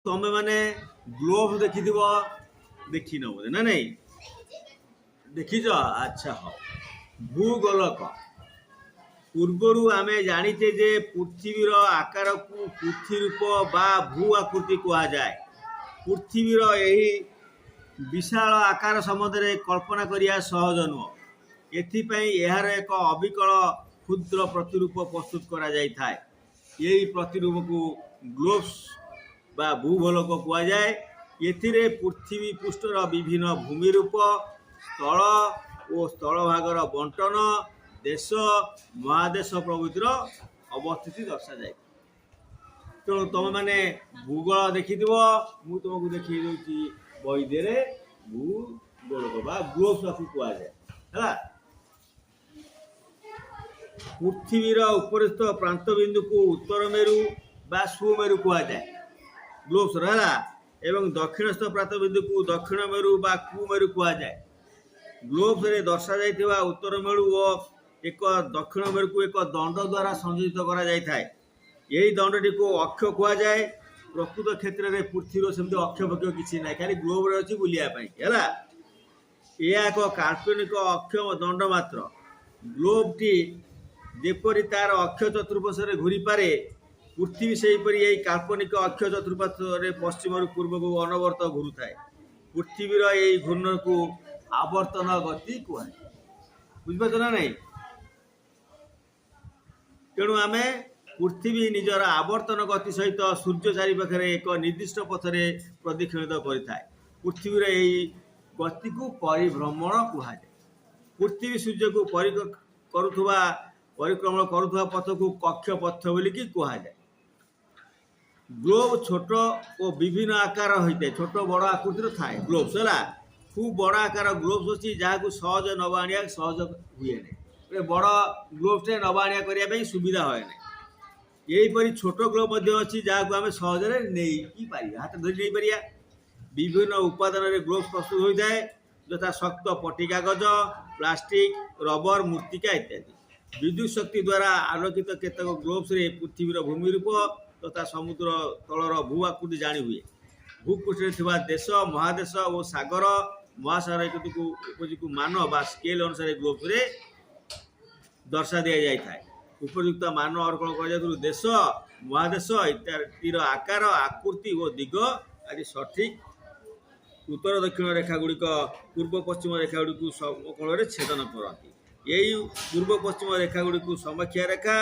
ତମେ ମାନେ ଗ୍ଲୋଭ ଦେଖିଥିବ ଦେଖିନ ବୋଧେ ନା ନାଇଁ ଦେଖିଛ ଆଚ୍ଛା ହଉ ଭୂଗୋଳକ ପୂର୍ବରୁ ଆମେ ଜାଣିଛେ ଯେ ପୃଥିବୀର ଆକାରକୁ ପୃଥ୍ୱୀରୂପ ବା ଭୂ ଆକୃତି କୁହାଯାଏ। ପୃଥିବୀର ଏହି ବିଶାଳ ଆକାର ସମ୍ବନ୍ଧରେ କଳ୍ପନା କରିବା ସହଜ ନୁହେଁ। ଏଥିପାଇଁ ଏହାର ଏକ ଅବିକଳ କ୍ଷୁଦ୍ର ପ୍ରତିରୂପ ପ୍ରସ୍ତୁତ କରାଯାଇଥାଏ। ଏହି ପ୍ରତିରୂପକୁ ଗ୍ଲୋବ୍ସ ବା ଭୂଗୋଳକ କୁହାଯାଏ। ଏଥିରେ ପୃଥିବୀ ପୃଷ୍ଠର ବିଭିନ୍ନ ଭୂମିରୂପ, ସ୍ଥଳ ଓ ସ୍ଥଳଭାଗର ବଣ୍ଟନ, ଦେଶ ମହାଦେଶ ପ୍ରଭୃତିର ଅବସ୍ଥିତି ଦର୍ଶାଯାଏ। ତେଣୁ ତମେ ମାନେ ଭୂଗୋଳ ଦେଖିଥିବ, ମୁଁ ତୁମକୁ ଦେଖେଇ ଦେଉଛି ବହି ଦେହରେ ଭୂଗୋଳକ ବା ଗ୍ଲୋବ୍ସ କୁହାଯାଏ ହେଲା। ପୃଥିବୀର ଉପରିସ୍ଥ ପ୍ରାନ୍ତ ବିନ୍ଦୁକୁ ଉତ୍ତର ମେରୁ ବା ସୁମେରୁ କୁହାଯାଏ ଗ୍ଲୋବ୍ସର ହେଲା, ଏବଂ ଦକ୍ଷିଣସ୍ଥ ପ୍ରାନ୍ତ ବିନ୍ଦୁକୁ ଦକ୍ଷିଣ ମେରୁ ବା କୁମେରୁ କୁହାଯାଏ। ଗ୍ଲୋବ୍ସରେ ଦର୍ଶାଯାଇଥିବା ଉତ୍ତର ମେରୁ ଓ ଏକ ଦକ୍ଷିଣ ମେରୁକୁ ଏକ ଦଣ୍ଡ ଦ୍ୱାରା ସଂଯୋଜିତ କରାଯାଇଥାଏ। ଏହି ଦଣ୍ଡଟିକୁ ଅକ୍ଷ କୁହାଯାଏ। ପ୍ରକୃତ କ୍ଷେତ୍ରରେ ପୃଥିବୀର ସେମିତି ଅକ୍ଷ ପକ୍ଷ କିଛି ନାହିଁ, ଖାଲି ଗ୍ଲୋବ୍ରେ ଅଛି ବୁଲିବା ପାଇଁ ହେଲା। ଏହା ଏକ କାଳ୍ପନିକ ଅକ୍ଷ ଦଣ୍ଡ ମାତ୍ର। ଗ୍ଲୋବ୍ଟି ଯେପରି ତାର ଅକ୍ଷ ଚତୁର୍ପାର୍ଶ୍ୱରେ ଘୂରିପାରେ, ପୃଥିବୀ ସେହିପରି ଏହି କାଳ୍ପନିକ ଅକ୍ଷ ଚତୁର୍ପାର୍ଶ୍ୱରେ ପଶ୍ଚିମରୁ ପୂର୍ବକୁ ଅନବରତ ଘୁରୁଥାଏ। ପୃଥିବୀର ଏହି ଘୂର୍ଣ୍ଣନକୁ ଆବର୍ତ୍ତନ ଗତି କୁହାଯାଏ। ବୁଝିପାରୁଛ ନା ନାହିଁ? ତେଣୁ ଆମେ ପୃଥିବୀ ନିଜର ଆବର୍ତ୍ତନ ଗତି ସହିତ ସୂର୍ଯ୍ୟ ଚାରିପାଖରେ ଏକ ନିର୍ଦ୍ଦିଷ୍ଟ ପଥରେ ପ୍ରଦକ୍ଷିଣିତ କରିଥାଏ। ପୃଥିବୀର ଏହି ଗତିକୁ ପରିଭ୍ରମଣ କୁହାଯାଏ। ପୃଥିବୀ ସୂର୍ଯ୍ୟକୁ ପରିକ୍ରମଣ କରୁଥିବା ପଥକୁ କକ୍ଷ ପଥ ବୋଲିକି କୁହାଯାଏ। ଗ୍ଲୋବ୍ ଛୋଟ ଓ ବିଭିନ୍ନ ଆକାର ହୋଇଥାଏ, ଛୋଟ ବଡ଼ ଆକୃତିର ଥାଏ ଗ୍ଲୋବ୍ସ ହେଲା। ଖୁବ୍ ବଡ଼ ଆକାର ଗ୍ଲୋବ୍ସ ଅଛି ଯାହାକୁ ସହଜ ନବା ଆଣିବା ସହଜ ହୁଏ ନାହିଁ। ଗୋଟେ ବଡ଼ ଗ୍ଲୋବ୍ସଟେ ନବା ଆଣିବା କରିବା ପାଇଁ ସୁବିଧା ହୁଏ ନାହିଁ। ଏହିପରି ଛୋଟ ଗ୍ଲୋବ୍ ମଧ୍ୟ ଅଛି ଯାହାକୁ ଆମେ ସହଜରେ ନେଇକି ପାରିବା, ହାତ ଧରି ନେଇପାରିବା। ବିଭିନ୍ନ ଉପାଦାନରେ ଗ୍ଲୋବ୍ସ ପ୍ରସ୍ତୁତ ହୋଇଥାଏ, ଯଥା ଶକ୍ତ ପଟି କାଗଜ, ପ୍ଲାଷ୍ଟିକ, ରବର, ମୃତ୍ତିକା ଇତ୍ୟାଦି। ବିଦ୍ୟୁତ୍ ଶକ୍ତି ଦ୍ୱାରା ଆଲୋକିତ କେତେକ ଗ୍ଲୋବ୍ସରେ ପୃଥିବୀର ଭୂମିରୂପ ତଥା ସମୁଦ୍ର ତଳର ଭୂ ଆକୃତି ଜାଣି ହୁଏ। ଭୂପୃଷ୍ଠରେ ଥିବା ଦେଶ, ମହାଦେଶ ଓ ସାଗର ମହାସାଗର ଉପଯୁକ୍ତ ମାନ ବା ସ୍କେଲ୍ ଅନୁସାରେ ଗ୍ଲୋବ୍ସରେ ଦର୍ଶା ଦିଆଯାଇଥାଏ। ଉପଯୁକ୍ତ ମାନ ଅର୍ପଣ କରାଯାଉଥିବା ଦେଶ, ମହାଦେଶ ଇତ୍ୟାଦିର ଆକାର, ଆକୃତି ଓ ଦିଗ ଆଦି ସଠିକ୍। ଉତ୍ତର ଦକ୍ଷିଣ ରେଖା ଗୁଡ଼ିକ ପୂର୍ବ ପଶ୍ଚିମ ରେଖା ଗୁଡ଼ିକୁ ସମକୋଣରେ ଛେଦନ କରନ୍ତି। ଏହି ପୂର୍ବ ପଶ୍ଚିମ ରେଖା ଗୁଡ଼ିକୁ ସମକ୍ଷିଆ ରେଖା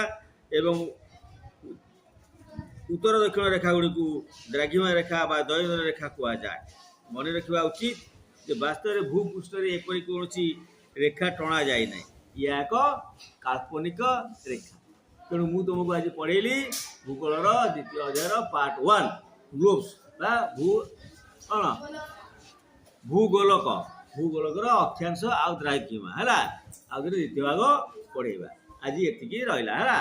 ଏବଂ ଉତ୍ତର ଦକ୍ଷିଣ ରେଖା ଗୁଡ଼ିକୁ ଦ୍ରାଘିମା ରେଖା ବା ଦୈନନ୍ଦିନ ରେଖା କୁହାଯାଏ। ମନେ ରଖିବା ଉଚିତ ଯେ ବାସ୍ତବରେ ଭୂପୃଷ୍ଠରେ ଏପରି କୌଣସି ରେଖା ଟଣା ଯାଇନାହିଁ, ଏହା ଏକ କାଳ୍ପନିକ ରେଖା। ତେଣୁ ମୁଁ ତୁମକୁ ଆଜି ପଢ଼େଇଲି ଭୂଗୋଳର ଦ୍ୱିତୀୟ ଅଧ୍ୟାୟର ପାର୍ଟ 1 ଗ୍ଲୋବ୍ସ ବା ଭୂଗୋଳକର ଅକ୍ଷାଂଶ ଆଉ ଦ୍ରାଘିମା ହେଲା। ଆଉ ଦ୍ୱିତୀୟ ଭାଗ ପଢ଼େଇବା। ଆଜି ଏତିକି ରହିଲା ହେଲା।